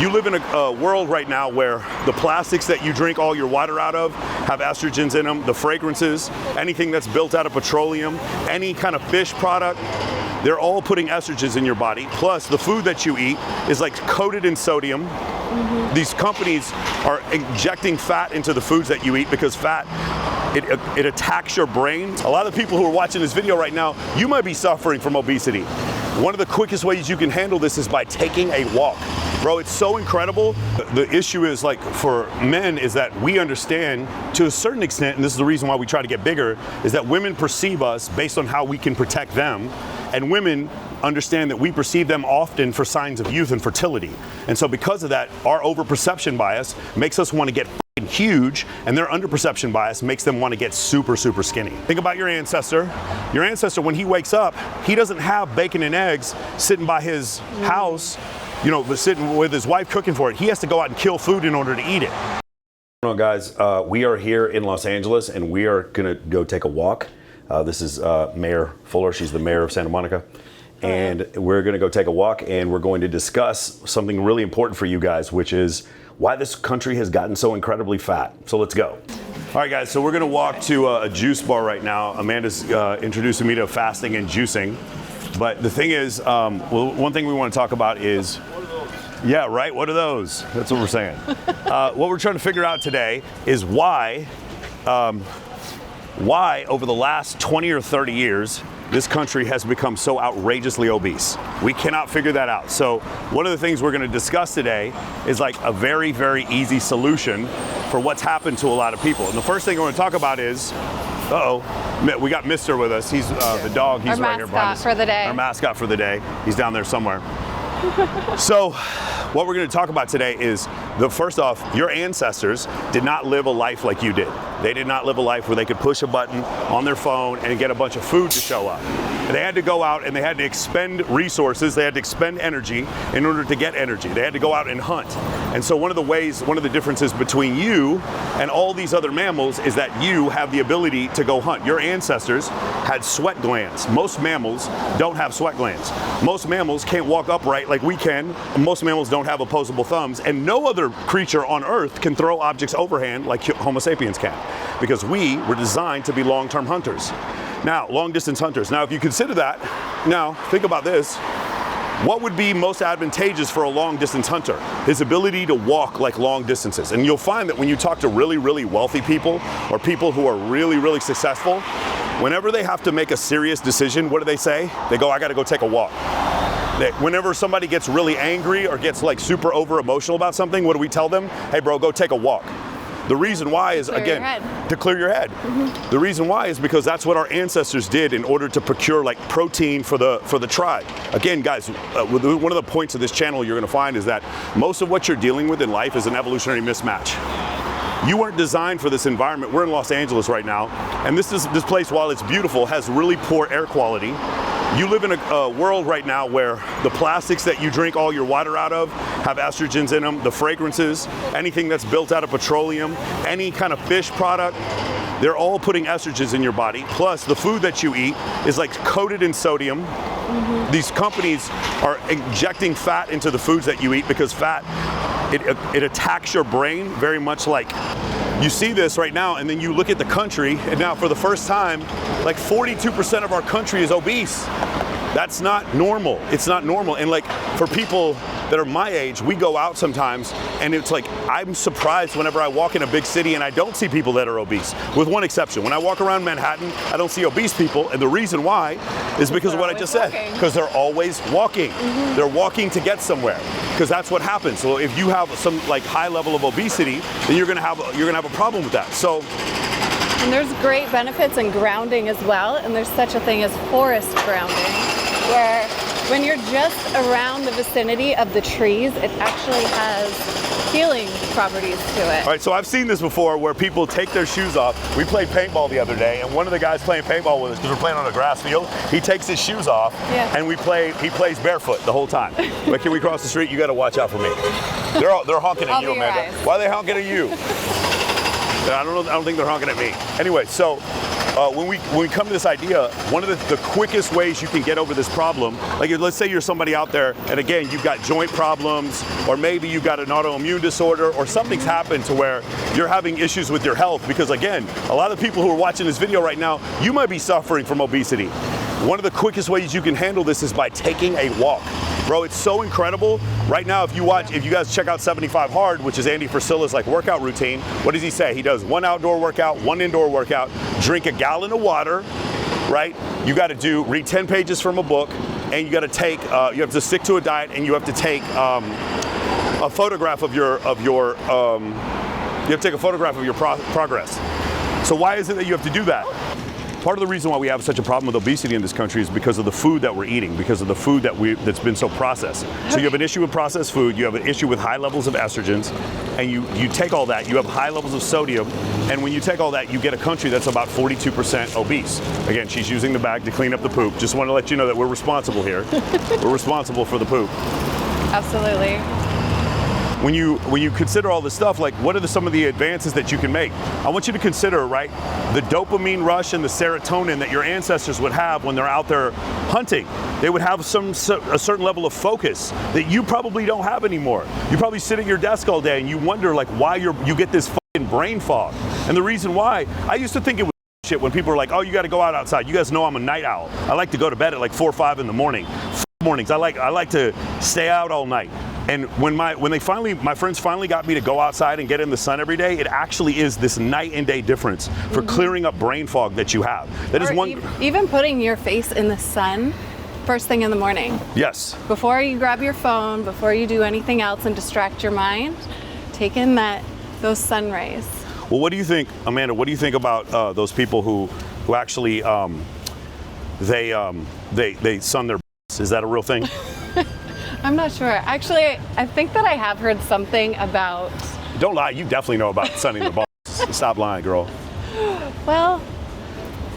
You live in a world right now where the plastics that you drink all your water out of have estrogens in them, the fragrances, anything that's built out of petroleum, any kind of fish product, they're all putting estrogens in your body. Plus, the food that you eat is like coated in sodium. These companies are injecting fat into the foods that you eat because fat, it attacks your brain. A lot of the people who are watching this video right now, you might be suffering from obesity. One of the quickest ways you can handle this is by taking a walk. Bro, it's so incredible. The issue is, like, for men is that we understand to a certain extent, and this is the reason why we try to get bigger, is that women perceive us based on how we can protect them. And women understand that we perceive them often for signs of youth and fertility. And so because of that, our overperception bias makes us want to get huge, and their underperception bias makes them want to get super, super skinny. Think about your ancestor. Your ancestor, when he wakes up, he doesn't have bacon and eggs sitting by his house, you know, sitting with his wife cooking for it. He has to go out and kill food in order to eat it. Guys, we are here in Los Angeles, and we are gonna go take a walk. This is Mayor Fuller. She's the mayor of Santa Monica. And we're gonna go take a walk, and we're going to discuss something really important for you guys, which is why this country has gotten so incredibly fat. So let's go. All right, guys, so we're gonna walk to a juice bar right now. Amanda's introducing me to fasting and juicing. But the thing is, well, one thing we wanna talk about is, yeah, right, what are those? That's what we're saying. What we're trying to figure out today is why over the last 20 or 30 years, this country has become so outrageously obese. We cannot figure that out. So one of the things we're gonna discuss today is like a very, very easy solution for what's happened to a lot of people. And the first thing we're gonna talk about is, we got Mister with us. He's the dog, he's right here behind us. Our mascot for the day. Our mascot for the day. He's down there somewhere. So what we're gonna talk about today is, first off, your ancestors did not live a life like you did. They did not live a life where they could push a button on their phone and get a bunch of food to show up. They had to go out and they had to expend resources, they had to expend energy in order to get energy. They had to go out and hunt. And so one of the differences between you and all these other mammals is that you have the ability to go hunt. Your ancestors had sweat glands. Most mammals don't have sweat glands. Most mammals can't walk upright like we can. Most mammals don't have opposable thumbs, and no other creature on Earth can throw objects overhand like Homo sapiens can, because we were designed to be long-term hunters. Now, long-distance hunters. Now, if you consider that, now think about this. What would be most advantageous for a long-distance hunter? His ability to walk like long distances. And you'll find that when you talk to really, really wealthy people, or people who are really, really successful, whenever they have to make a serious decision, what do they say? They go, I gotta go take a walk. Whenever somebody gets really angry or gets like super over emotional about something, what do we tell them? Hey bro, go take a walk. The reason why is, again, to clear your head. The reason why is because that's what our ancestors did in order to procure like protein for the tribe. Again, guys, one of the points of this channel you're gonna find is that most of what you're dealing with in life is an evolutionary mismatch. You weren't designed for this environment. We're in Los Angeles right now, and this place, while it's beautiful, has really poor air quality. You live in a world right now where the plastics that you drink all your water out of have estrogens in them, the fragrances, anything that's built out of petroleum, any kind of fish product, they're all putting estrogens in your body. Plus, the food that you eat is like coated in sodium. These companies are injecting fat into the foods that you eat because fat, it attacks your brain very much. Like, you see this right now, and then you look at the country, and now for the first time, like 42% of our country is obese. That's not normal. It's not normal. And like, for people that are my age, we go out sometimes, and it's like, I'm surprised whenever I walk in a big city and I don't see people that are obese, with one exception. When I walk around Manhattan, I don't see obese people, and the reason why is because of what I just said. Because they're always walking. They're walking to get somewhere, because that's what happens. So if you have some like high level of obesity, then you're gonna have a problem with that. So. And there's great benefits in grounding as well, and there's such a thing as forest grounding, where when you're just around the vicinity of the trees, it actually has healing properties to it. All right, so I've seen this before where people take their shoes off. We played paintball the other day, and one of the guys playing paintball with us, because we're playing on a grass field, he takes his shoes off, and he plays barefoot the whole time. Like, can we cross the street? You gotta watch out for me. They're honking at you, Amanda. Why are they honking at you? I don't think they're honking at me. Anyway, so when we come to this idea, one of the quickest ways you can get over this problem, like let's say you're somebody out there, and again, you've got joint problems, or maybe you've got an autoimmune disorder, or something's happened to where you're having issues with your health, because again, a lot of the people who are watching this video right now, you might be suffering from obesity. One of the quickest ways you can handle this is by taking a walk. Bro, it's so incredible. Right now, if you guys check out 75 Hard, which is Andy Frisella's like workout routine, what does he say? He does 1 outdoor workout, 1 indoor workout, drink a gallon of water, right? You got to read 10 pages from a book, and you got to take, you have to stick to a diet, and you have to take a photograph of your progress. So why is it that you have to do that? Part of the reason why we have such a problem with obesity in this country is because of the food that we're eating, because of the food that's been so processed. So you have an issue with processed food, you have an issue with high levels of estrogens, and you take all that, you have high levels of sodium, and when you take all that, you get a country that's about 42% obese. Again, she's using the bag to clean up the poop. Just want to let you know that we're responsible here. We're responsible for the poop. Absolutely. When you consider all this stuff, like what are some of the advances that you can make? I want you to consider, right, the dopamine rush and the serotonin that your ancestors would have when they're out there hunting. They would have a certain level of focus that you probably don't have anymore. You probably sit at your desk all day and you wonder like why you get this fucking brain fog. And the reason why, I used to think it was shit when people are like, oh, you got to go outside. You guys know I'm a night owl. I like to go to bed at like 4 or 5 in the morning. Mornings, I like to stay out all night. And when my friends finally got me to go outside and get in the sun every day, it actually is this night and day difference for clearing up brain fog that you have. That is one. Even putting your face in the sun first thing in the morning. Yes. Before you grab your phone, before you do anything else and distract your mind, take in those sun rays. Well, what do you think, Amanda? What do you think about those people who actually they sun their butts? Is that a real thing? I'm not sure. Actually, I think that I have heard something about... Don't lie, you definitely know about sunning the balls. Stop lying, girl. Well...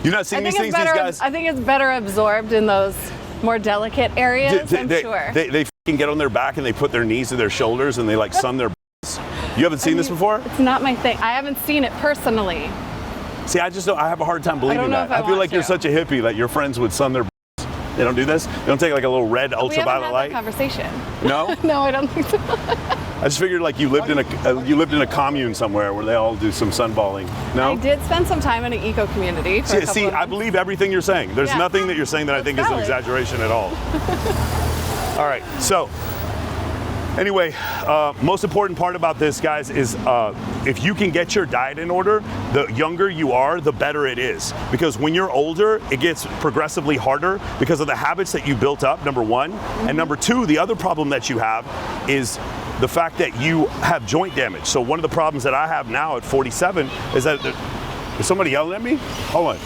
You're not seeing these things, these guys? I think it's better absorbed in those more delicate areas, I'm sure. They fucking get on their back and they put their knees to their shoulders and they like sun their balls. You haven't seen this before? It's not my thing. I haven't seen it personally. See, I have a hard time believing that. I feel like you're such a hippie that your friends would sun their balls. They don't do this? They don't take like a little red ultraviolet light? We haven't had that conversation. No? No, I don't think so. I just figured like you lived in a commune somewhere where they all do some sunballing. No? I did spend some time in an eco community for a couple of months. I believe everything you're saying. There's nothing that you're saying that I think is an exaggeration at all. All right, so anyway, most important part about this, guys, is if you can get your diet in order, the younger you are, the better it is. Because when you're older, it gets progressively harder because of the habits that you built up, number one. And number two, the other problem that you have is the fact that you have joint damage. So one of the problems that I have now at 47 is that, is somebody yelling at me? Hold on.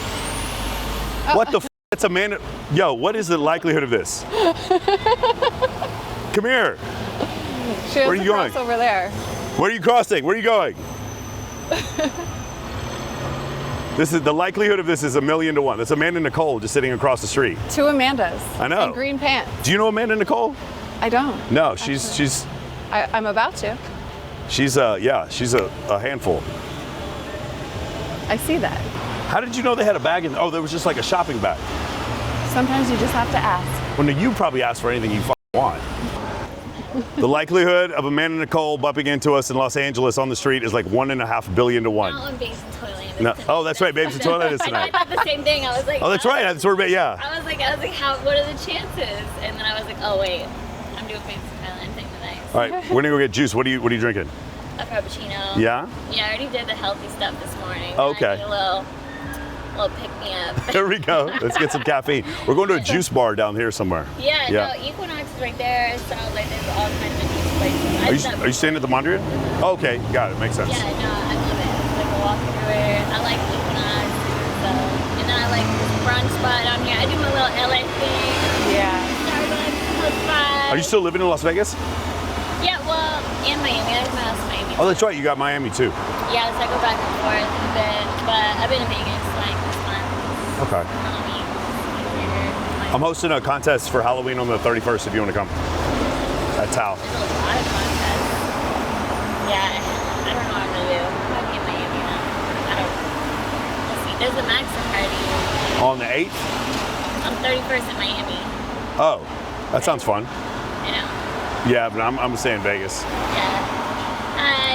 What the f***? That's a man. Yo, what is the likelihood of this? Come here. Where are you going? Over there. Where are you crossing? Where are you going? The likelihood of this is 1,000,000 to 1. That's Amanda Nicole just sitting across the street. 2 Amandas. I know. In green pants. Do you know Amanda Nicole? I don't. No, she's. I'm about to. She's a handful. I see that. How did you know they had a bag in? Oh, there was just like a shopping bag. Sometimes you just have to ask. Well, no, you probably ask for anything you want. The likelihood of Amanda Nicole bumping into us in Los Angeles on the street is like 1.5 billion to 1. Not on Babes and Toilet. No. Oh, that's right, Babes and Toilet is tonight. I thought the same thing. I was like, oh, that's right. That's where, yeah. I was like, what are the chances? And then I was like, oh wait, I'm doing Babes and Toilet. I'm taking the nice. All right, we're gonna go get juice. What are you drinking? A frappuccino. Yeah. Yeah, I already did the healthy stuff this morning. Okay. I need a little pick me up. There we go. Let's get some caffeine. We're going to a juice bar down here somewhere. Yeah. No, Equinox is right there. So like, there's all kinds of juice places. Are you staying at the Mondrian? Oh, okay, got it. Makes sense. Yeah, no, I love it. Like a walk everywhere. I like Equinox. So, and then I like this brunch spot down here. I do my little LA thing. Yeah. Starbucks, close by. Are you still living in Las Vegas? Yeah, well, in Miami. I have my house in Miami. Oh, that's right. You got Miami too. Yeah, so I go back and forth a bit, but I've been in Vegas like this month. Okay. Halloween. I'm hosting a contest for Halloween on the 31st if you want to come. At Tao. There's a lot of contests. Yeah, I don't know what I'm gonna do. I'm gonna be in Miami now. I don't know. We'll see. There's a Max Party On the 8th? On 31st in Miami. Oh, that sounds fun. I know. Yeah, but I'm staying in Vegas. Yeah.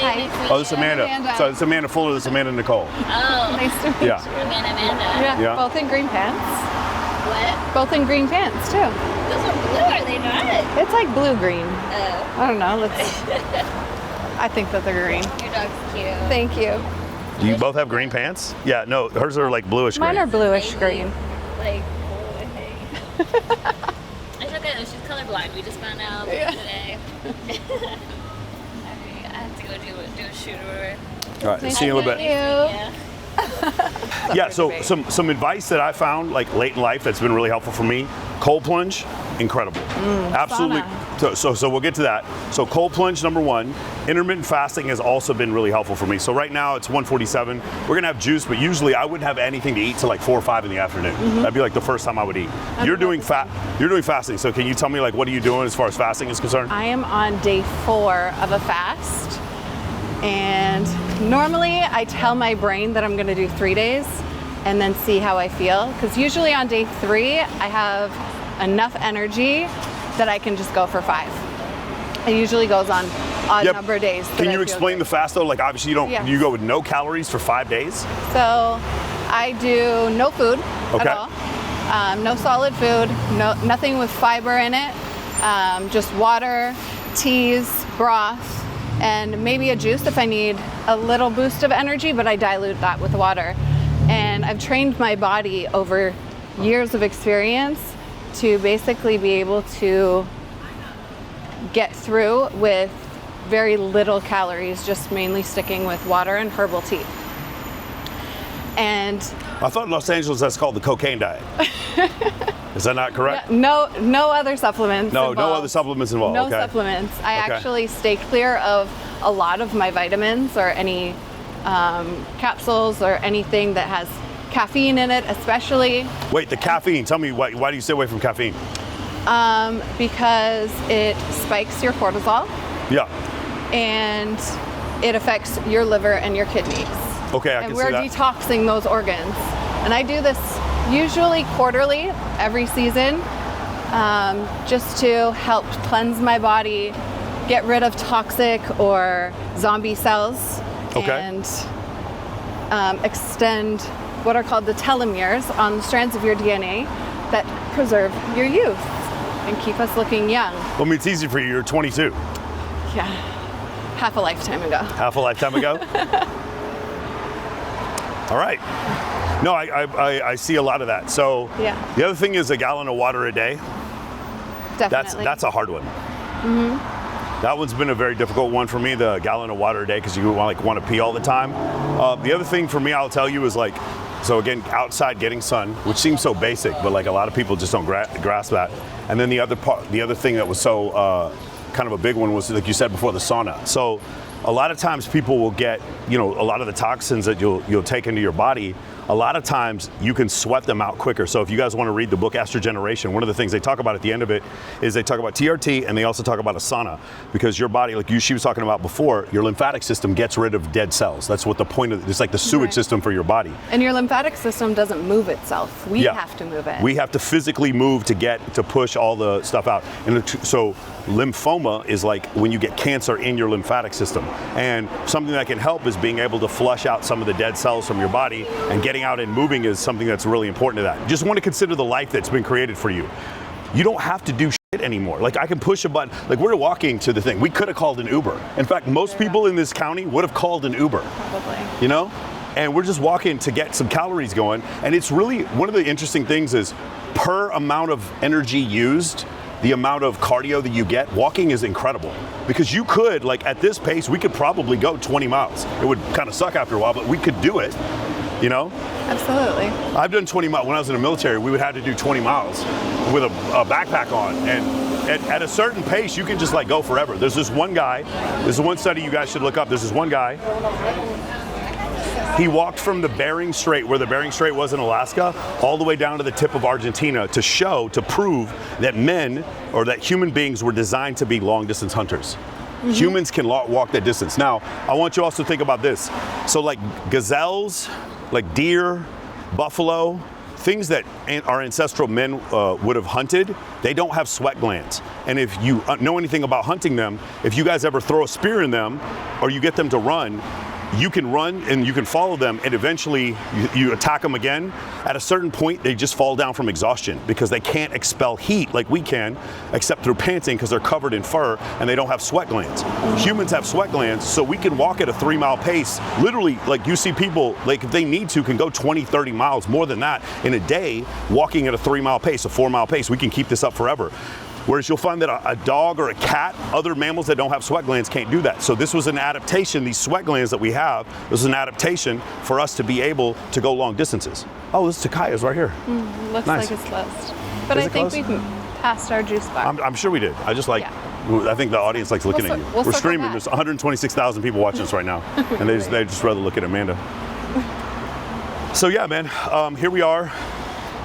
Hi. Oh, this is Amanda. Amanda. So it's Amanda Fuller, this is Amanda Nicole. Oh. Nice to meet Yeah. you. Amanda. Yeah, both in green pants. What? Both in green pants, too. Those are blue, are they not? It's like blue-green. Oh. I don't know. I think that they're green. Your dog's cute. Thank you. Do you both have green pants? Yeah, no, hers are like bluish green. Mine are bluish green. Like, it's okay though, she's colorblind. We just found out today. Alright, I have to go do a shoot or All right, see you in a little bit. Yeah. Yeah, so some advice that I found like late in life that's been really helpful for me. Cold plunge, incredible. Absolutely. So we'll get to that. So cold plunge, number 1. Intermittent fasting has also been really helpful for me. So right now it's 1:47. We're gonna have juice, but usually I wouldn't have anything to eat till like 4 or 5 in the afternoon. That'd be like the first time I would eat. You're doing fasting. So can you tell me like what are you doing as far as fasting is concerned? I am on day 4 of a fast. And normally I tell my brain that I'm going to do 3 days and then see how I feel. Because usually on day 3, I have enough energy that I can just go for 5. It usually goes on odd number of days. Can you explain the fast though? Like obviously you go with no calories for 5 days? So I do no food at all. No solid food, nothing with fiber in it. Just water, teas, broth, and maybe a juice if I need a little boost of energy, but I dilute that with water. And I've trained my body over years of experience to basically be able to get through with very little calories, just mainly sticking with water and herbal tea. And I thought in Los Angeles that's called the cocaine diet. Is that not correct? No other supplements No involved. other supplements involved. No okay. supplements. I actually stay clear of a lot of my vitamins or any capsules or anything that has caffeine in it, especially. Wait, the caffeine. Tell me why do you stay away from caffeine? Because it spikes your cortisol. Yeah. And it affects your liver and your kidneys. Okay, I can see that. And we're detoxing those organs. And I do this usually quarterly, every season, just to help cleanse my body, get rid of toxic or zombie cells, and extend what are called the telomeres on the strands of your DNA that preserve your youth and keep us looking young. Well, I mean, it's easy for you. You're 22. Yeah, half a lifetime ago. Half a lifetime ago? All right. No, I see a lot of that. So the other thing is a gallon of water a day. Definitely. That's a hard one. That one's been a very difficult one for me, the gallon of water a day, because you want to pee all the time. The other thing for me, I'll tell you, is like, so again, outside getting sun, which seems so basic, but like a lot of people just don't grasp that. And then the other thing that was so kind of a big one was, like you said before, the sauna. So a lot of times people will get, a lot of the toxins that you'll take into your body. A lot of times you can sweat them out quicker. So if you guys want to read the book Estrogeneration, one of the things they talk about at the end of it is they talk about TRT, and they also talk about a sauna, because your body, like she was talking about before, your lymphatic system gets rid of dead cells. That's what the point of it's like the sewage system for your body. And your lymphatic system doesn't move itself. We have to move it. We have to physically move to push all the stuff out. And so lymphoma is like when you get cancer in your lymphatic system. And something that can help is being able to flush out some of the dead cells from your body, and getting out and moving is something that's really important to that. Just want to consider the life that's been created for you. You don't have to do shit anymore. Like I can push a button. Like we're walking to the thing. We could have called an Uber. In fact, most people in this county would have called an Uber. Probably. And we're just walking to get some calories going. And it's really, one of the interesting things is per amount of energy used, the amount of cardio that you get, walking is incredible. Because you could, like at this pace, we could probably go 20 miles. It would kind of suck after a while, but we could do it. Absolutely. I've done 20 miles. When I was in the military, we would have to do 20 miles with a backpack on. And at a certain pace, you can just like go forever. There's this one guy, there's one study you guys should look up. There's this one guy, he walked from the Bering Strait, where the Bering Strait was in Alaska, all the way down to the tip of Argentina to prove that men, or that human beings, were designed to be long distance hunters. Humans can walk that distance. Now, I want you also to think about this. So like gazelles, like deer, buffalo, things that our ancestral men would have hunted, they don't have sweat glands. And if you know anything about hunting them, if you guys ever throw a spear in them or you get them to run, you can run and you can follow them, and eventually you attack them again. At a certain point, they just fall down from exhaustion because they can't expel heat like we can, except through panting, because they're covered in fur and they don't have sweat glands. Humans have sweat glands, so we can walk at a 3-mile pace. Literally, like you see people, like if they need to, can go 20, 30 miles, more than that, in a day, walking at a 3-mile pace, a 4-mile pace. We can keep this up forever. Whereas you'll find that a dog or a cat, other mammals that don't have sweat glands can't do that. So this was an adaptation, these sweat glands that we have, this is an adaptation for us to be able to go long distances. Oh, this Takaya's right here. Looks Nice. like it's closed. But Is I it think closed? we passed our juice bar. I'm sure we did. I just like, I think the audience likes looking at you. we'll We're circle streaming, back. there's 126,000 people watching us right now. And they just rather look at Amanda. So yeah, man, here we are.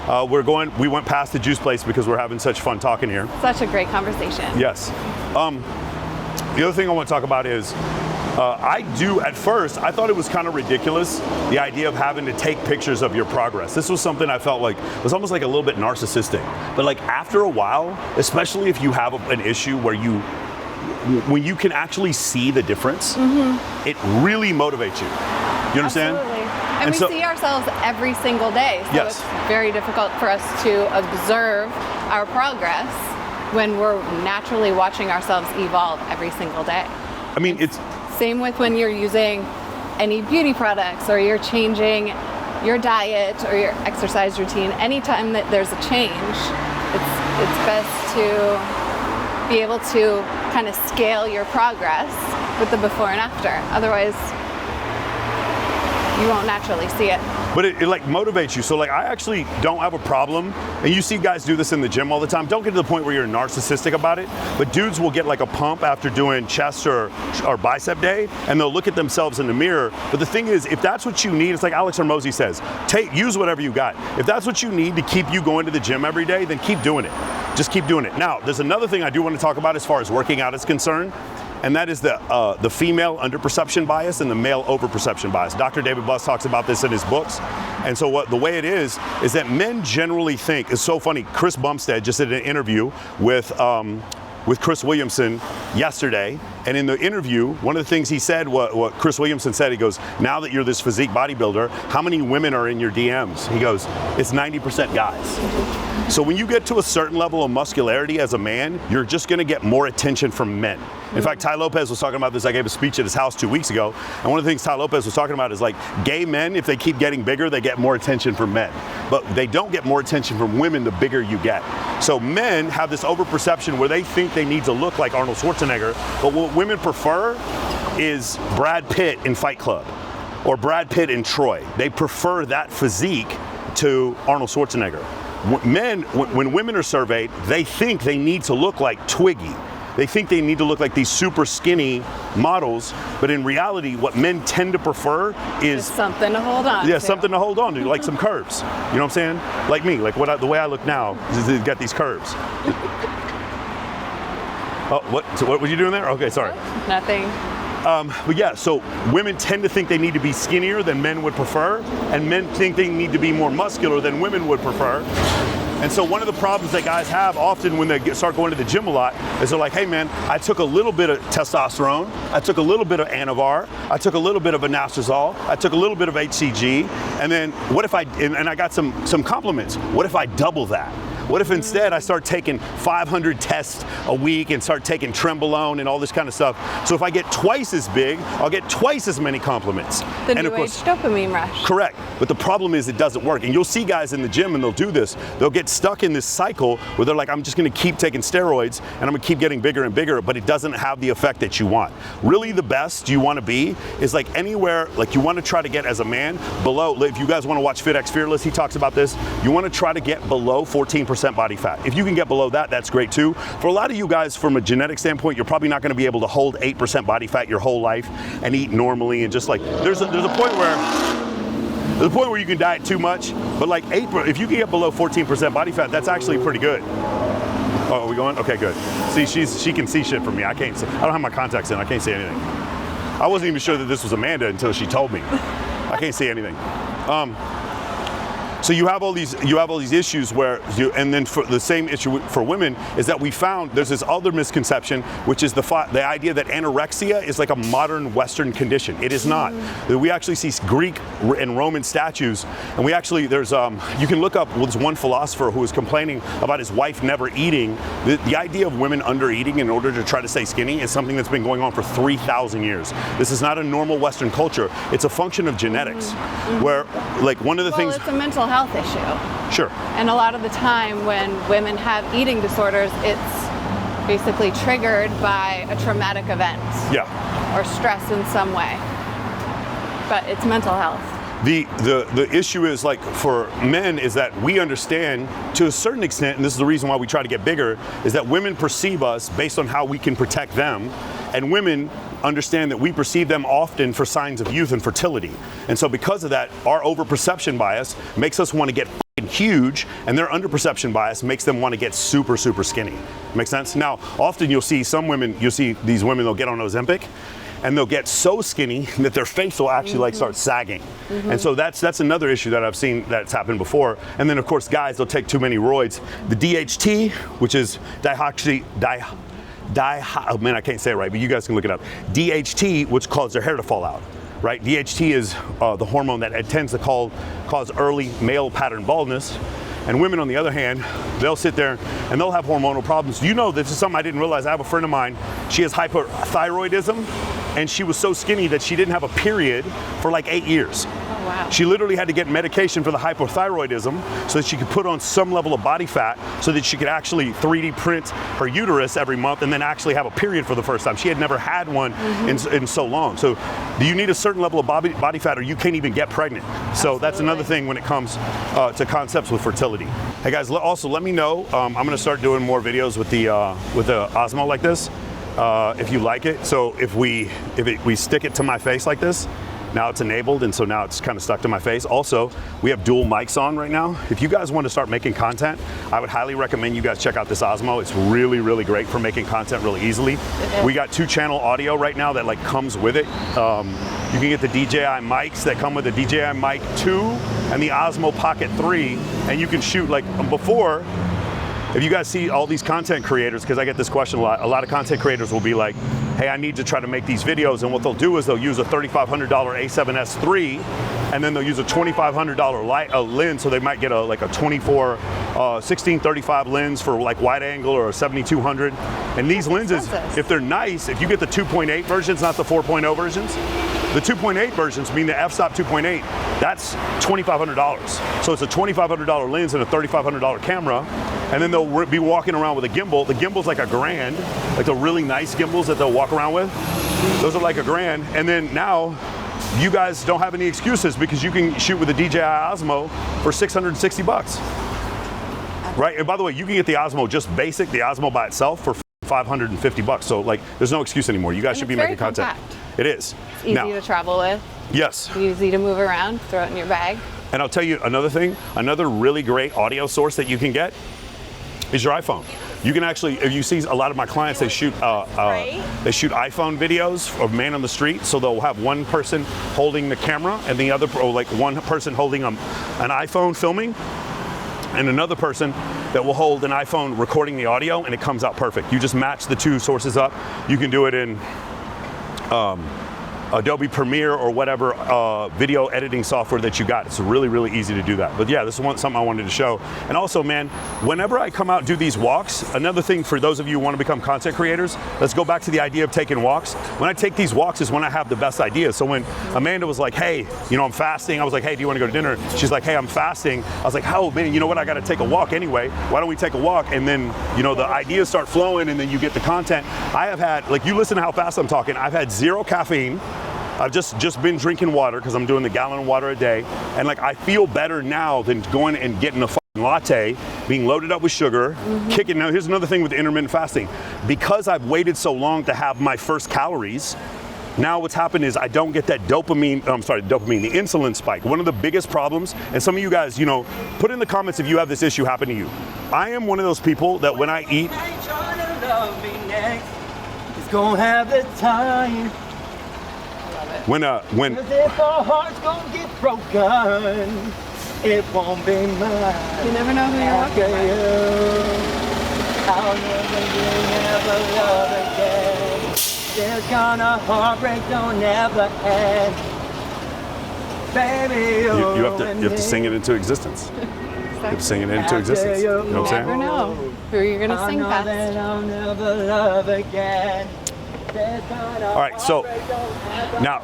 We went past the juice place because we're having such fun talking here. Such a great conversation. Yes. The other thing I want to talk about is, at first, I thought it was kind of ridiculous, the idea of having to take pictures of your progress. This was something I felt like was almost like a little bit narcissistic. But like after a while, especially if you have an issue where when you can actually see the difference, it really motivates you. You understand? Absolutely. And we so- see ourselves every single day. So Yes. it's very difficult for us to observe our progress when we're naturally watching ourselves evolve every single day. I mean, it's Same with when you're using any beauty products or you're changing your diet or your exercise routine. Anytime that there's a change, it's best to be able to kind of scale your progress with the before and after. Otherwise, you won't naturally see it. But it like motivates you. So like I actually don't have a problem, and you see guys do this in the gym all the time. Don't get to the point where you're narcissistic about it, but dudes will get like a pump after doing chest or bicep day, and they'll look at themselves in the mirror. But the thing is, if that's what you need, it's like Alex Hormozi says, use whatever you got. If that's what you need to keep you going to the gym every day, then keep doing it. Just keep doing it. Now, there's another thing I do want to talk about as far as working out is concerned, and that is the female underperception bias and the male overperception bias. Dr. David Buss talks about this in his books. And so the way it is that men generally think, it's so funny, Chris Bumstead just did an interview with Chris Williamson yesterday, and in the interview, one of the things he said, what Chris Williamson said, he goes, now that you're this physique bodybuilder, how many women are in your DMs? He goes, it's 90% guys. So when you get to a certain level of muscularity as a man, you're just gonna get more attention from men. In fact, Ty Lopez was talking about this. I gave a speech at his house 2 weeks ago, and one of the things Ty Lopez was talking about is like gay men, if they keep getting bigger, they get more attention from men. But they don't get more attention from women the bigger you get. So men have this overperception where they think they need to look like Arnold Schwarzenegger, but what women prefer is Brad Pitt in Fight Club or Brad Pitt in Troy. They prefer that physique to Arnold Schwarzenegger. When women are surveyed, they think they need to look like Twiggy. They think they need to look like these super skinny models, but in reality, what men tend to prefer is Just something to hold on yeah, to. something to hold on to, like some curves. You know what I'm saying? Like me, like the way I look now, is it's got these curves. Oh, what? So what were you doing there? Okay, sorry. Nothing. But yeah, so women tend to think they need to be skinnier than men would prefer, and men think they need to be more muscular than women would prefer. And so one of the problems that guys have often when they start going to the gym a lot is they're like, hey man, I took a little bit of testosterone, I took a little bit of Anavar, I took a little bit of anastrozole, I took a little bit of HCG, and then what if and I got some compliments, what if I double that? What if instead I start taking 500 tests a week and start taking Trenbolone and all this kind of stuff? So if I get twice as big, I'll get twice as many compliments. The and new of course, age dopamine rush. correct. But the problem is it doesn't work. And you'll see guys in the gym and they'll do this. They'll get stuck in this cycle where they're like, I'm just gonna keep taking steroids and I'm gonna keep getting bigger and bigger, but it doesn't have the effect that you want. Really the best you wanna be is like anywhere, like you wanna try to get as a man below, if you guys wanna watch FitX Fearless, he talks about this, you wanna try to get below 14% body fat. If you can get below that, that's great too. For a lot of you guys, from a genetic standpoint, you're probably not gonna be able to hold 8% body fat your whole life and eat normally and just like, there's a point where you can diet too much, but like if you can get below 14% body fat, that's actually pretty good. Oh, are we going? Okay, good. See, she can see shit from me. I can't see. I don't have my contacts in. I can't see anything. I wasn't even sure that this was Amanda until she told me. I can't see anything. So you have all these issues where and then for the same issue for women is that we found there's this other misconception, which is the idea that anorexia is like a modern Western condition. It is not. We actually see Greek and Roman statues, and we actually you can look up there's one philosopher who was complaining about his wife never eating. The idea of women under eating in order to try to stay skinny is something that's been going on for 3,000 years. This is not a normal Western culture. It's a function of genetics, where like one of the things. It's a mental health issue. Sure. And a lot of the time when women have eating disorders, it's basically triggered by a traumatic event. Yeah. Or stress in some way. But it's mental health. The issue is, like, for men is that we understand to a certain extent, and this is the reason why we try to get bigger, is that women perceive us based on how we can protect them, and women understand that we perceive them often for signs of youth and fertility. And so because of that, our overperception bias makes us want to get huge, and their underperception bias makes them want to get super, super skinny. Make sense? Now, often you'll see these women, they'll get on Ozempic, and they'll get so skinny that their face will actually like start sagging. And so that's another issue that I've seen that's happened before. And then of course, guys, they'll take too many roids. The DHT, which is oh man, I can't say it right, but you guys can look it up. DHT, which causes their hair to fall out, right? DHT is the hormone that tends to cause early male pattern baldness. And women, on the other hand, they'll sit there and they'll have hormonal problems. You know, this is something I didn't realize. I have a friend of mine, she has hypothyroidism, and she was so skinny that she didn't have a period for like 8 years. Oh, wow. She literally had to get medication for the hypothyroidism so that she could put on some level of body fat so that she could actually 3D print her uterus every month and then actually have a period for the first time. She had never had one in so long. So you need a certain level of body fat or you can't even get pregnant. So that's another thing when it comes to concepts with fertility. Hey guys, also let me know. I'm gonna start doing more videos with the Osmo like this, if you like it. So if we stick it to my face like this, now it's enabled, and so now it's kind of stuck to my face. Also, we have dual mics on right now. If you guys want to start making content, I would highly recommend you guys check out this Osmo. It's really, really great for making content really easily. We got 2-channel audio right now that like comes with it. You can get the DJI mics that come with the DJI Mic 2 and the Osmo Pocket 3, and you can shoot like before. If you guys see all these content creators, because I get this question a lot of content creators will be like, hey, I need to try to make these videos, and what they'll do is they'll use a $3,500 A7S III, and then they'll use a $2,500 lens, so they might get a 16-35 lens for like wide angle, or a 7200. And these lenses, if they're nice, if you get the 2.8 versions, not the 4.0 versions, the 2.8 versions, mean the f-stop 2.8, that's $2,500. So it's a $2,500 lens and a $3,500 camera, and then they'll be walking around with a gimbal. The gimbal's like $1,000, like the really nice gimbals that they'll walk around with. Those are like $1,000, and then now you guys don't have any excuses because you can shoot with the DJI Osmo for $660. Right, and by the way, you can get the Osmo just basic, the Osmo by itself for $550. So like, there's no excuse anymore. You guys should be making content. It is. It's easy to travel with. Yes. Easy to move around, throw it in your bag. And I'll tell you another thing, another really great audio source that you can get is your iPhone. You can actually, if you see a lot of my clients, they shoot iPhone videos of man on the street. So they'll have one person holding the camera and the other, or like one person holding an iPhone filming, and another person that will hold an iPhone recording the audio, and it comes out perfect. You just match the two sources up. You can do it in Adobe Premiere or whatever video editing software that you got. It's really, really easy to do that. But yeah, this is something I wanted to show. And also, man, whenever I come out and do these walks, another thing for those of you who want to become content creators, let's go back to the idea of taking walks. When I take these walks is when I have the best ideas. So when Amanda was like, hey, you know, I'm fasting, I was like, hey, do you want to go to dinner? She's like, hey, I'm fasting. I was like, oh, man, you know what? I got to take a walk anyway. Why don't we take a walk? And then, you know, the ideas start flowing, and then you get the content. I have had, like, you listen to how fast I'm talking, I've had 0 caffeine. I've just been drinking water because I'm doing the gallon of water a day. And like, I feel better now than going and getting a fucking latte, being loaded up with sugar, kicking. Now, here's another thing with the intermittent fasting. Because I've waited so long to have my first calories, now what's happened is I don't get that the insulin spike. One of the biggest problems, and some of you guys, you know, put in the comments if you have this issue happen to you. I am one of those people that when I eat, it's gonna have the time. when Cause if our heart's gonna get broken, it won't be mine. You never know who you're After walking you, I'll never love again. This kind of heartbreak don't ever end. Baby, You have to sing it into existence. You have to sing it into existence. You know what I'm You saying? never know who you're going to sing I know past. that I'll never love again. All right, so now,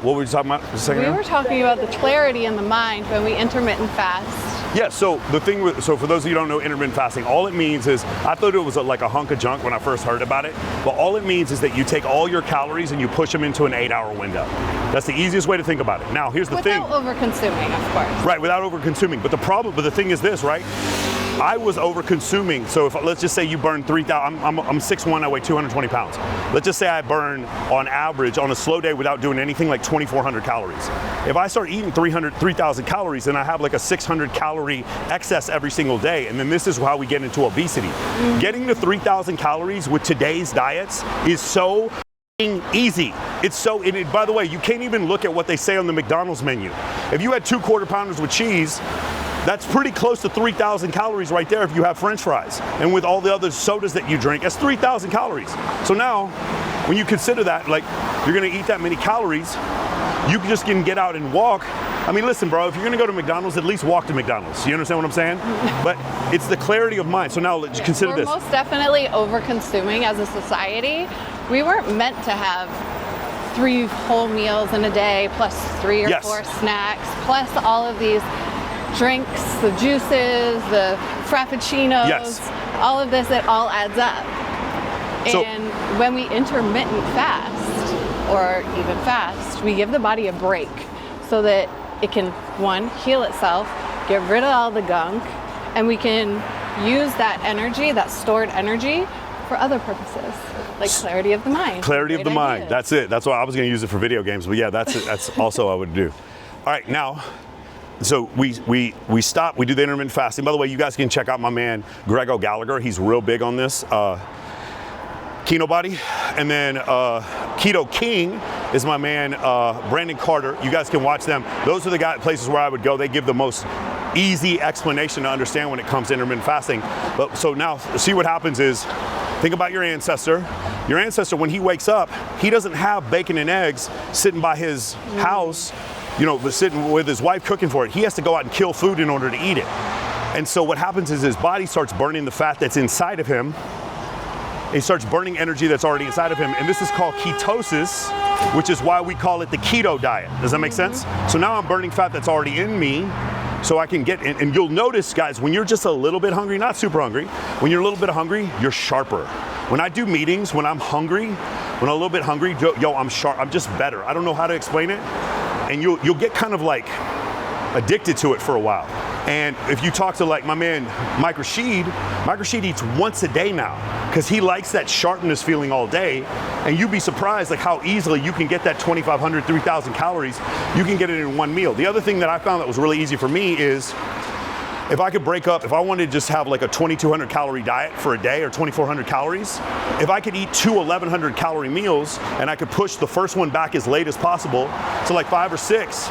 what were you talking about just a second We ago? were talking about the clarity in the mind when we intermittent fast. Yeah, so the thing with, so for those of you who don't know intermittent fasting, all it means is, I thought it was like a hunk of junk when I first heard about it, but all it means is that you take all your calories and you push them into an 8-hour window. That's the easiest way to think about it. Now, here's the thing. Without over-consuming, of course. Right, without over-consuming. But the thing is this, right? I was over-consuming. So if, let's just say you burn 3,000, I'm 6'1", I weigh 220 pounds. Let's just say I burn, on average, on a slow day without doing anything, like 2,400 calories. If I start eating 3,000 calories, then I have like a 600 calorie excess every single day. And then this is how we get into obesity. Getting to 3,000 calories with today's diets is so easy. It's so, and by the way, you can't even look at what they say on the McDonald's menu. If you had 2 quarter pounders with cheese, that's pretty close to 3,000 calories right there if you have French fries. And with all the other sodas that you drink, that's 3,000 calories. So now, when you consider that, like, you're gonna eat that many calories, you just can get out and walk. I mean, listen, bro, if you're gonna go to McDonald's, at least walk to McDonald's. You understand what I'm saying? But it's the clarity of mind. So now let's consider this. We're most definitely over-consuming as a society. We weren't meant to have 3 whole meals in a day, plus 3 or 4 snacks, plus all of these drinks, the juices, the frappuccinos, all of this, it all adds up. So, and when we intermittent fast, or even fast, we give the body a break so that it can, 1, heal itself, get rid of all the gunk, and we can use that energy, that stored energy, for other purposes, like clarity of the mind. Clarity of the mind, that's it. That's why I was gonna use it for video games, but yeah, that's it. That's also what I would do. All right, now, so we stop, we do the intermittent fasting. By the way, you guys can check out my man, Greg O'Gallagher. He's real big on this. Keto Body. And then Keto King is my man, Brandon Carter. You guys can watch them. Those are the places where I would go. They give the most easy explanation to understand when it comes to intermittent fasting. But so now, see what happens is, think about your ancestor. Your ancestor, when he wakes up, he doesn't have bacon and eggs sitting by his house, you know, sitting with his wife cooking for it. He has to go out and kill food in order to eat it. And so what happens is his body starts burning the fat that's inside of him. He starts burning energy that's already inside of him. And this is called ketosis, which is why we call it the keto diet. Does that make sense? So now I'm burning fat that's already in me, so I can get in. And you'll notice, guys, when you're just a little bit hungry, not super hungry, when you're a little bit hungry, you're sharper. When I do meetings, when I'm hungry, when I'm a little bit hungry, yo, I'm sharp, I'm just better. I don't know how to explain it. And you'll get kind of like addicted to it for a while. And if you talk to like my man, Mike Rashid eats once a day now because he likes that sharpness feeling all day. And you'd be surprised like how easily you can get that 2,500, 3,000 calories. You can get it in one meal. The other thing that I found that was really easy for me is if I could break up, if I wanted to just have like a 2,200 calorie diet for a day or 2,400 calories, if I could eat 2 1,100 calorie meals and I could push the first one back as late as possible to like 5 or 6,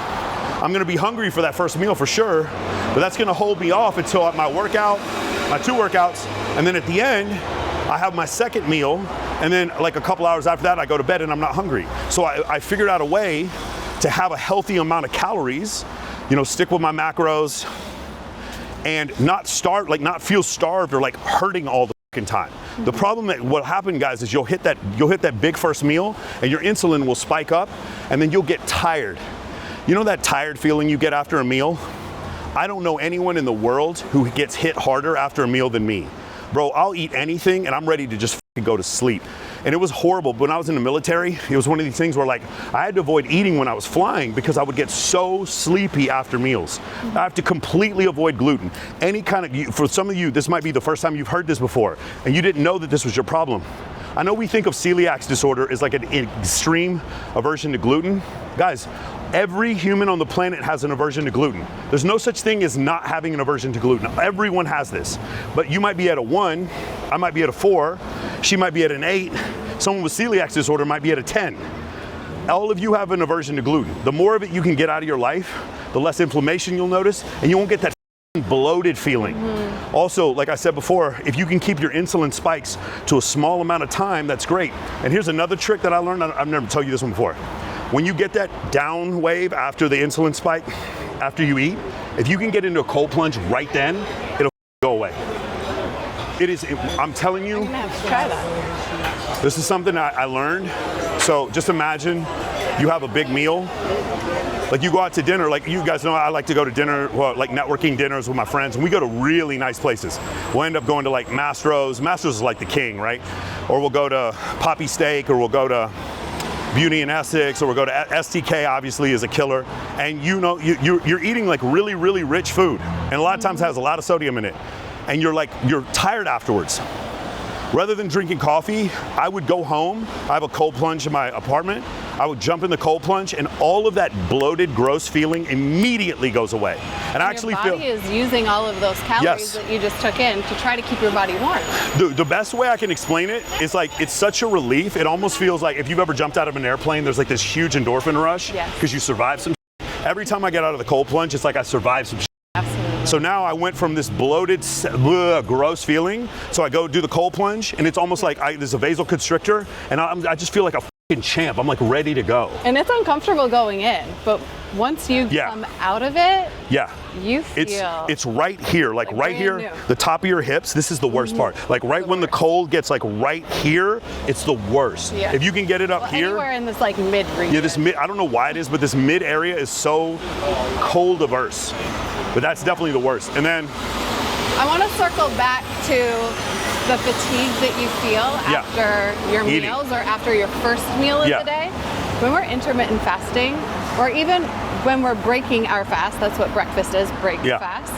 I'm gonna be hungry for that first meal for sure, but that's gonna hold me off until at my workout, my 2 workouts, and then at the end, I have my second meal, and then like a couple hours after that, I go to bed and I'm not hungry. So I figured out a way to have a healthy amount of calories, you know, stick with my macros, and not not feel starved or like hurting all the fucking time. The problem that what happened, guys, is you'll hit that big first meal and your insulin will spike up and then you'll get tired. You know that tired feeling you get after a meal? I don't know anyone in the world who gets hit harder after a meal than me. Bro, I'll eat anything and I'm ready to just fucking go to sleep. And it was horrible. But when I was in the military, it was one of these things where like I had to avoid eating when I was flying because I would get so sleepy after meals. I have to completely avoid gluten. Any kind of, for some of you, this might be the first time you've heard this before and you didn't know that this was your problem. I know we think of celiac disorder as like an extreme aversion to gluten. Guys, every human on the planet has an aversion to gluten. There's no such thing as not having an aversion to gluten. Everyone has this. But you might be at a 1, I might be at a 4, she might be at an 8, someone with celiac disorder might be at a 10. All of you have an aversion to gluten. The more of it you can get out of your life, the less inflammation you'll notice, and you won't get that bloated feeling. Also, like I said before, if you can keep your insulin spikes to a small amount of time, that's great. And here's another trick that I learned. I've never told you this one before. When you get that down wave after the insulin spike, after you eat, if you can get into a cold plunge right then, it'll go away. I'm telling you, I'm gonna have to try that. this is something I learned. So just imagine you have a big meal. Like you go out to dinner, like you guys know I like to go to dinner, well, like networking dinners with my friends, and we go to really nice places. We'll end up going to like Mastro's. Mastro's is like the king, right? Or we'll go to Poppy Steak, or we'll go to Beauty and Essex, or we'll go to STK, obviously is a killer. And you know, you're eating like really, really rich food. And a lot of times it has a lot of sodium in it. And you're tired afterwards. Rather than drinking coffee, I would go home. I have a cold plunge in my apartment. I would jump in the cold plunge, and all of that bloated, gross feeling immediately goes away. And I actually your body is using all of those calories that you just took in to try to keep your body warm. The best way I can explain it is like, it's such a relief. It almost feels like if you've ever jumped out of an airplane, there's like this huge endorphin rush because you survived some shit. Every time I get out of the cold plunge, it's like I survived some shit. Absolutely. So now I went from this bloated, gross feeling, so I go do the cold plunge, and it's almost like there's a vasoconstrictor, and I just feel like a fucking champ. I'm like ready to go. And it's uncomfortable going in, but once you come out of it, you feel it's right here, like right here, new. the top of your hips. This is the worst part. Like right when the cold gets like right here, it's the worst. Yeah. If you can get it up here, anywhere in this like mid region. yeah, this mid. I don't know why it is, but this mid area is so cold averse. But that's definitely the worst. And then I want to circle back to the fatigue that you feel after your meals or after your first meal of the day. When we're intermittent fasting, or even when we're breaking our fast, that's what breakfast is, break fast.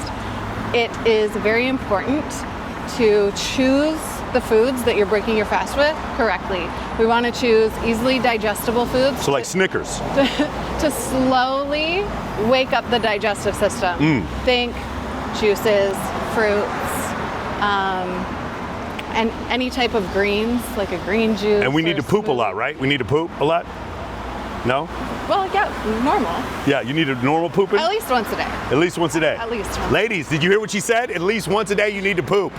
It is very important to choose the foods that you're breaking your fast with correctly. We want to choose easily digestible foods. So like Snickers. To slowly wake up the digestive system. Think juices, fruits, and any type of greens, like a green juice. And we need to poop a lot, right? We need to poop a lot? No? Well, yeah, normal. Yeah, you need a normal pooping? At least once a day. At least once a day. At least once. Ladies, did you hear what she said? At least once a day you need to poop.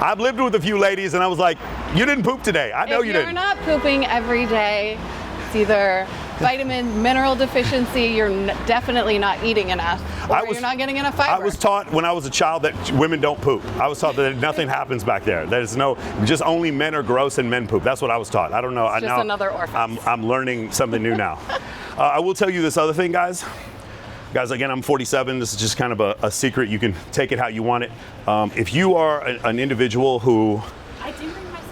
I've lived with a few ladies and I was like, you didn't poop today. I know you didn't. If you're not pooping every day, it's either vitamin, mineral deficiency, you're definitely not eating enough, or you're not getting enough fiber. I was taught when I was a child that women don't poop. I was taught that nothing happens back there. There's just only men are gross and men poop. That's what I was taught. I don't know. It's just another orphan. I'm learning something new now. I will tell you this other thing, guys. Guys, again, I'm 47. This is just kind of a secret. You can take it how you want it. If you are an individual who,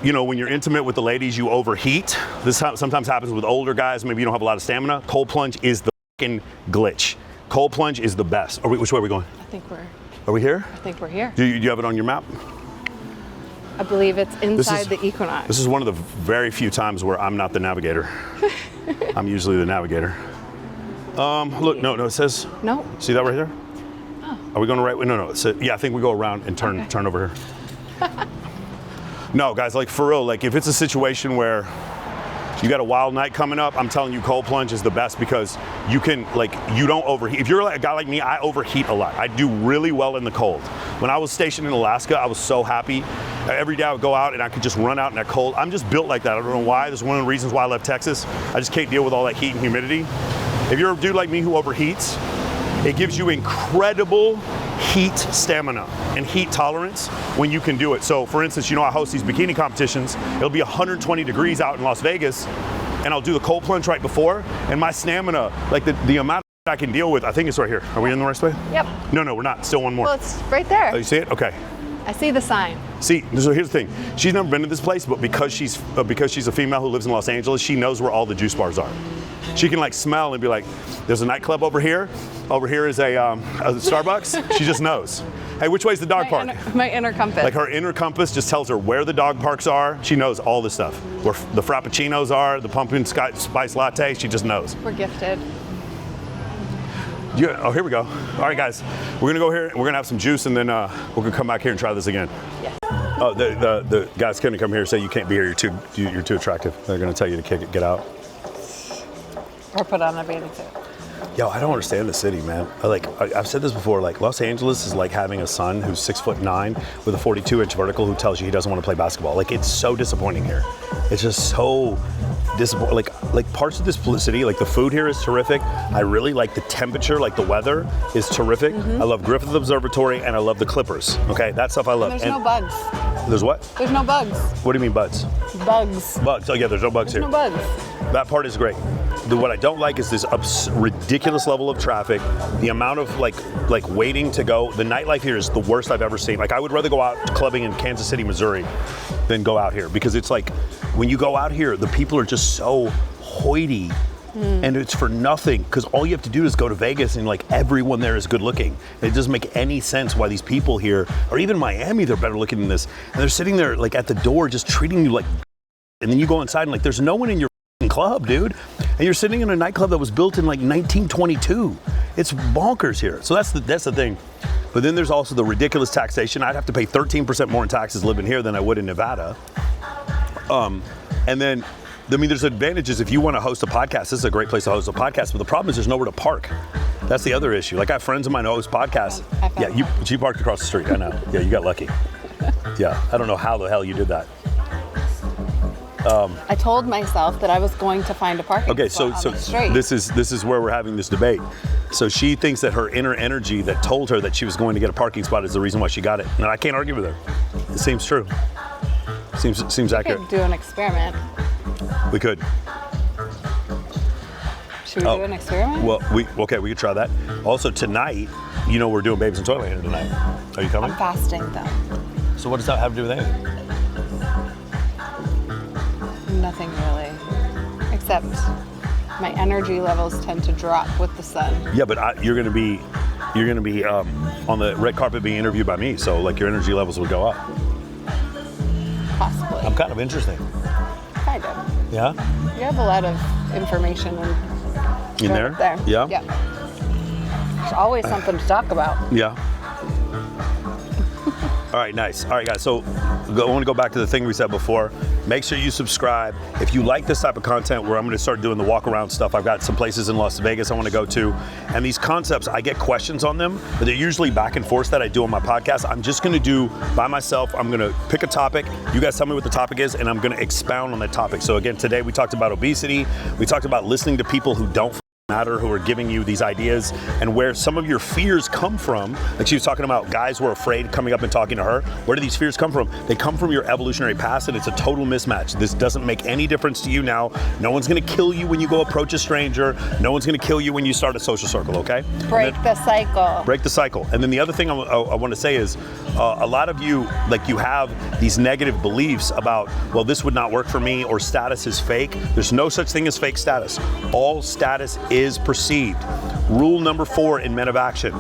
you know, when you're intimate with the ladies, you overheat. This sometimes happens with older guys. Maybe you don't have a lot of stamina. Cold plunge is the fucking glitch. Cold plunge is the best. Which way are we going? I think Are we here? I think we're here. Do you have it on your map? I believe it's inside the equinox. This is one of the very few times where I'm not the navigator. I'm usually the navigator. Look, no, it says. No. See that right here? Oh. Are we going the right way? No. Yeah, I think we go around and turn over here. No, guys, like for real, like if it's a situation where you got a wild night coming up, I'm telling you, cold plunge is the best because you can, like, you don't overheat. If you're like a guy like me, I overheat a lot. I do really well in the cold. When I was stationed in Alaska, I was so happy. Every day I would go out and I could just run out in that cold. I'm just built like that. I don't know why. That's one of the reasons why I left Texas. I just can't deal with all that heat and humidity. If you're a dude like me who overheats, it gives you incredible heat stamina and heat tolerance when you can do it. So for instance, you know, I host these bikini competitions. It'll be 120 degrees out in Las Vegas and I'll do the cold plunge right before, and my stamina, like the amount I can deal with, I think it's right here. Are we in the right way? Yep. No, we're not. Still one more. Well, it's right there. Oh, you see it? Okay. I see the sign. See, so here's the thing. She's never been to this place, but because she's a female who lives in Los Angeles, she knows where all the juice bars are. She can like smell and be like, there's a nightclub over here. Over here is a Starbucks. She just knows. Hey, which way's the dog park? My inner compass. Like her inner compass just tells her where the dog parks are. She knows all this stuff. Where the frappuccinos are, the pumpkin spice latte, she just knows. We're gifted. Yeah, oh, here we go. All right, guys, we're gonna go here and we're gonna have some juice and then we're gonna come back here and try this again. Yes. Oh, the guys couldn't come here and say you can't be here. You're too attractive. They're gonna tell you to get out. Or put on a bathing suit. Yo, I don't understand the city, man. I've said this before, like Los Angeles is like having a son who's 6'9" with a 42-inch vertical who tells you he doesn't want to play basketball. Like, it's so disappointing here. It's just so disappointing. Like parts of this city, like the food here is terrific. I really like the temperature, like the weather is terrific. I love Griffith Observatory and I love the Clippers. Okay, that stuff I love. And there's no bugs. There's what? There's no bugs. What do you mean bugs? Bugs. Bugs. Oh yeah, there's no bugs here. No bugs. That part is great. What I don't like is this ridiculous level of traffic, the amount of like waiting to go. The nightlife here is the worst I've ever seen. Like I would rather go out clubbing in Kansas City, Missouri than go out here because it's like when you go out here, the people are just so hoity and it's for nothing because all you have to do is go to Vegas and like everyone there is good looking. It doesn't make any sense why these people here, or even Miami, they're better looking than this. And they're sitting there like at the door just treating you like, and then you go inside and like there's no one in your club, dude. And you're sitting in a nightclub that was built in like 1922. It's bonkers here. So that's the thing. But then there's also the ridiculous taxation. I'd have to pay 13% more in taxes living here than I would in Nevada. And then, I mean, there's advantages if you want to host a podcast. This is a great place to host a podcast, but the problem is there's nowhere to park. That's the other issue. Like I have friends of mine who host podcasts. Yeah, you parked across the street. I know. Yeah, you got lucky. Yeah, I don't know how the hell you did that. I told myself that I was going to find a parking spot on the street. this is where we're having this debate. So she thinks that her inner energy that told her that she was going to get a parking spot is the reason why she got it. And I can't argue with her. It seems true. Seems accurate. We could do an experiment. We could. Should we do an experiment? Well, we could try that. Also tonight, you know we're doing Babes in Toyland tonight. Are you coming? I'm fasting though. So what does that have to do with anything? Nothing really, except my energy levels tend to drop with the sun. Yeah, but you're gonna be on the red carpet being interviewed by me, so like your energy levels would go up. Possibly. I'm kind of interesting. Kind of. Yeah? You have a lot of information In there? Yeah? Yeah. There's always something to talk about. Yeah. All right, nice. All right, guys, so I want to go back to the thing we said before. Make sure you subscribe. If you like this type of content where I'm going to start doing the walk around stuff, I've got some places in Las Vegas I want to go to. And these concepts, I get questions on them, but they're usually back and forth that I do on my podcast. I'm just going to do by myself. I'm going to pick a topic. You guys tell me what the topic is, and I'm going to expound on that topic. So again, today we talked about obesity. We talked about listening to people who don't matter, who are giving you these ideas and where some of your fears come from. Like she was talking about guys who are afraid coming up and talking to her. Where do these fears come from? They come from your evolutionary past, and it's a total mismatch. This doesn't make any difference to you now. No one's gonna kill you when you go approach a stranger. No one's gonna kill you when you start a social circle, okay? Break the cycle. Break the cycle. And then the other thing I want to say is a lot of you, like you have these negative beliefs about, well, this would not work for me, or status is fake. There's no such thing as fake status. All status is perceived. Rule number 4 in Men of Action.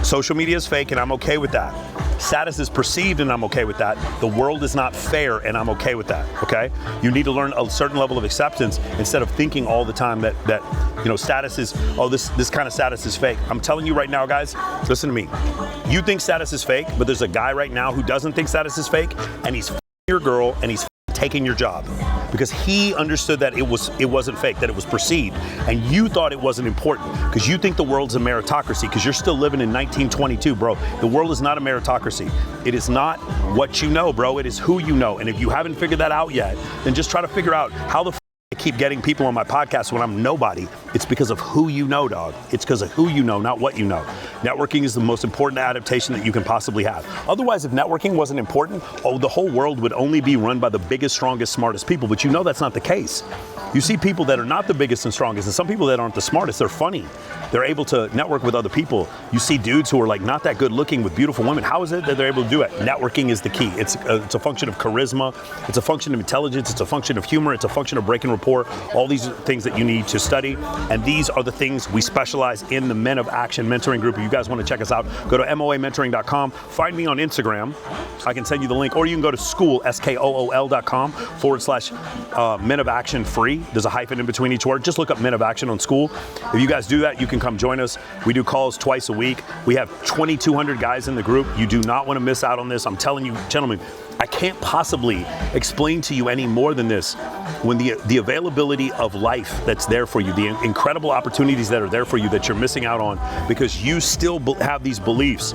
Social media is fake and I'm okay with that. Status is perceived and I'm okay with that. The world is not fair and I'm okay with that, okay? You need to learn a certain level of acceptance instead of thinking all the time that you know, status is, oh, this kind of status is fake. I'm telling you right now, guys, listen to me. You think status is fake, but there's a guy right now who doesn't think status is fake, and he's your girl and he's taking your job because he understood that it wasn't fake, that it was perceived, and you thought it wasn't important because you think the world's a meritocracy because you're still living in 1922, bro. The world is not a meritocracy. It is not what you know, bro. It is who you know. And if you haven't figured that out yet, then just try to figure out how the I keep getting people on my podcast when I'm nobody. It's because of who you know, dog. It's because of who you know, not what you know. Networking is the most important adaptation that you can possibly have. Otherwise, if networking wasn't important, the whole world would only be run by the biggest, strongest, smartest people. But you know that's not the case. You see people that are not the biggest and strongest, and some people that aren't the smartest. They're funny. They're able to network with other people. You see dudes who are like not that good looking with beautiful women. How is it that they're able to do it? Networking is the key. It's a function of charisma. It's a function of intelligence. It's a function of humor. It's a function of breaking rapport. All these are things that you need to study. And these are the things we specialize in the Men of Action mentoring group. If you guys want to check us out, go to moamentoring.com. Find me on Instagram. I can send you the link. Or you can go to school, skool.com/Men of Action free. There's a hyphen in between each word. Just look up Men of Action on School. If you guys do that, you can come join us. We do calls twice a week. We have 2,200 guys in the group. You do not want to miss out on this. I'm telling you, gentlemen, I can't possibly explain to you any more than this. When the availability of life that's there for you, the incredible opportunities that are there for you that you're missing out on because you still have these beliefs,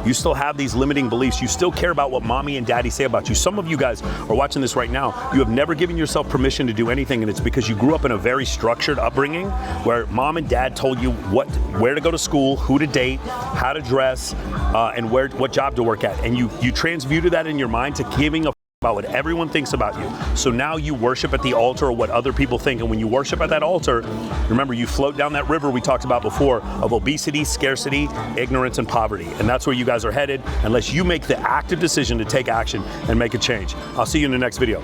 you still have these limiting beliefs, you still care about what mommy and daddy say about you. Some of you guys are watching this right now, you have never given yourself permission to do anything, and it's because you grew up in a very structured upbringing where mom and dad told you where to go to school, who to date, how to dress, and what job to work at, and you transmuted that in your mind to giving a about what everyone thinks about you. So now you worship at the altar of what other people think, and when you worship at that altar, remember, you float down that river we talked about before of obesity, scarcity, ignorance, and poverty. And that's where you guys are headed unless you make the active decision to take action and make a change. I'll see you in the next video.